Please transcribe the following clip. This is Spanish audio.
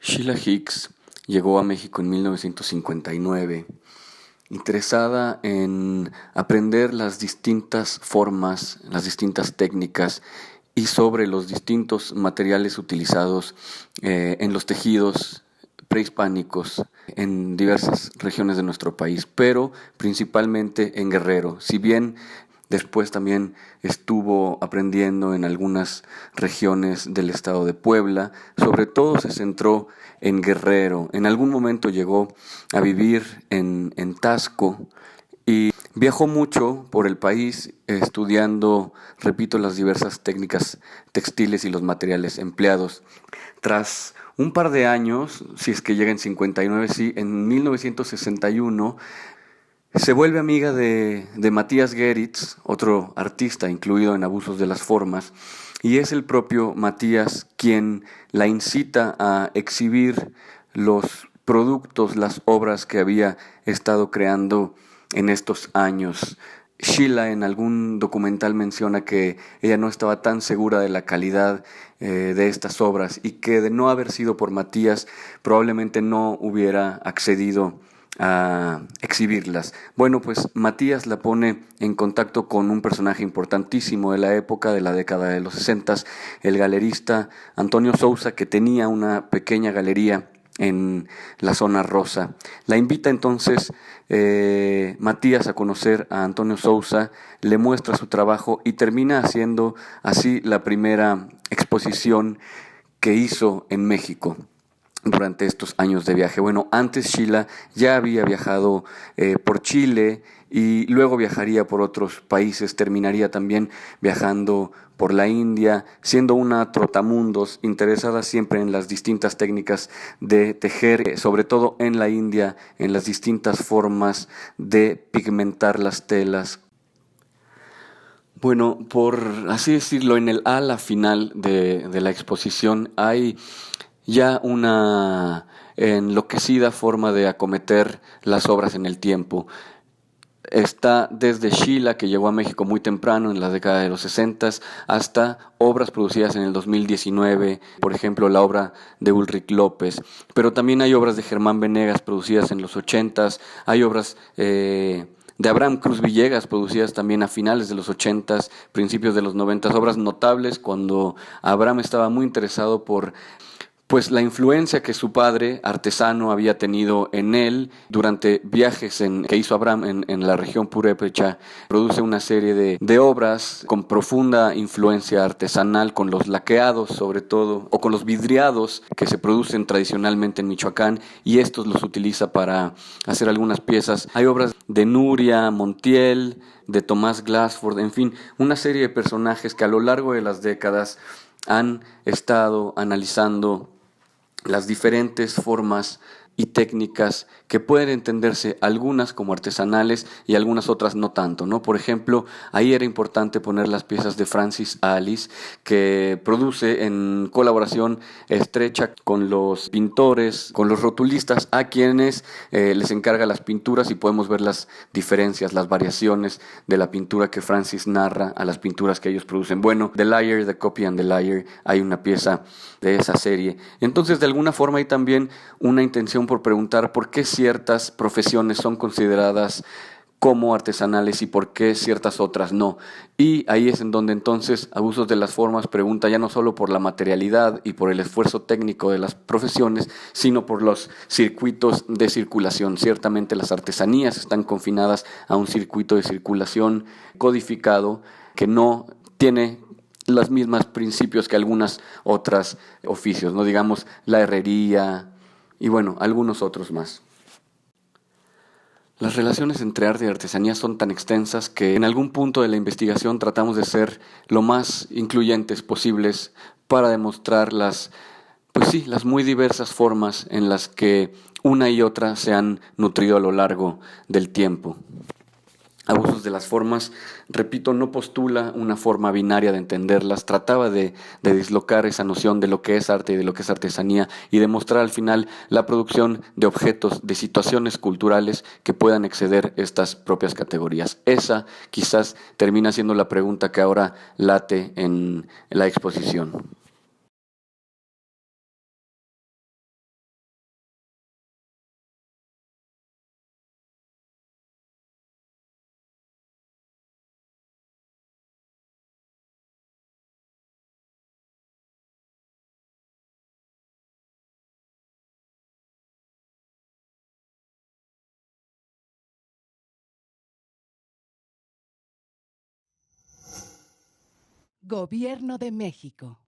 Sheila Hicks llegó a México en 1959, interesada en aprender las distintas formas, las distintas técnicas y sobre los distintos materiales utilizados en los tejidos prehispánicos en diversas regiones de nuestro país, pero principalmente en Guerrero. Si bien después también estuvo aprendiendo en algunas regiones del estado de Puebla, sobre todo se centró en Guerrero. En algún momento llegó a vivir en Taxco y viajó mucho por el país estudiando, repito, las diversas técnicas textiles y los materiales empleados. Tras un par de años, si es que llega en 59, sí, en 1961, se vuelve amiga de Matías Geritz, otro artista incluido en Abusos de las Formas, y es el propio Matías quien la incita a exhibir los productos, las obras que había estado creando en estos años. Sheila en algún documental menciona que ella no estaba tan segura de la calidad de estas obras y que de no haber sido por Matías probablemente no hubiera accedido a exhibirlas. Bueno, pues Matías la pone en contacto con un personaje importantísimo de la época, de la década de los 60, el galerista Antonio Sousa, que tenía una pequeña galería en la zona rosa. La invita entonces Matías a conocer a Antonio Sousa, le muestra su trabajo y termina haciendo así la primera exposición que hizo en México durante estos años de viaje. Bueno, antes Sheila ya había viajado por Chile y luego viajaría por otros países, terminaría también viajando por la India, siendo una trotamundos, interesada siempre en las distintas técnicas de tejer, sobre todo en la India, en las distintas formas de pigmentar las telas. Bueno, por así decirlo, en el ala final de la exposición hay ya una enloquecida forma de acometer las obras en el tiempo. Está desde Sheila, que llegó a México muy temprano, en la década de los 60, hasta obras producidas en el 2019, por ejemplo, la obra de Ulrich López. Pero también hay obras de Germán Venegas producidas en los 80, hay obras de Abraham Cruz Villegas, producidas también a finales de los 80, principios de los 90, obras notables cuando Abraham estaba muy interesado por pues la influencia que su padre, artesano, había tenido en él durante viajes que hizo Abraham en la región purépecha. Produce una serie de obras con profunda influencia artesanal, con los laqueados sobre todo, o con los vidriados que se producen tradicionalmente en Michoacán, y estos los utiliza para hacer algunas piezas. Hay obras de Nuria Montiel, de Tomás Glassford, en fin, una serie de personajes que a lo largo de las décadas han estado analizando las diferentes formas y técnicas que pueden entenderse, algunas como artesanales y algunas otras no tanto, ¿no? Por ejemplo, ahí era importante poner las piezas de Francis Alice, que produce en colaboración estrecha con los pintores, con los rotulistas, a quienes les encarga las pinturas, y podemos ver las diferencias, las variaciones de la pintura que Francis narra a las pinturas que ellos producen. Bueno, The Liar, The Copy and the Liar, hay una pieza de esa serie. Entonces, de alguna forma hay también una intención por preguntar por qué ciertas profesiones son consideradas como artesanales y por qué ciertas otras no. Y ahí es en donde entonces Abusos de las Formas pregunta ya no solo por la materialidad y por el esfuerzo técnico de las profesiones, sino por los circuitos de circulación. Ciertamente las artesanías están confinadas a un circuito de circulación codificado que no tiene los mismos principios que algunas otras oficios, ¿no? Digamos la herrería y bueno, algunos otros más. Las relaciones entre arte y artesanía son tan extensas que en algún punto de la investigación tratamos de ser lo más incluyentes posibles para demostrar las muy diversas formas en las que una y otra se han nutrido a lo largo del tiempo. Abusos de las Formas, repito, no postula una forma binaria de entenderlas, trataba de dislocar esa noción de lo que es arte y de lo que es artesanía y demostrar al final la producción de objetos, de situaciones culturales que puedan exceder estas propias categorías. Esa quizás termina siendo la pregunta que ahora late en la exposición. Gobierno de México.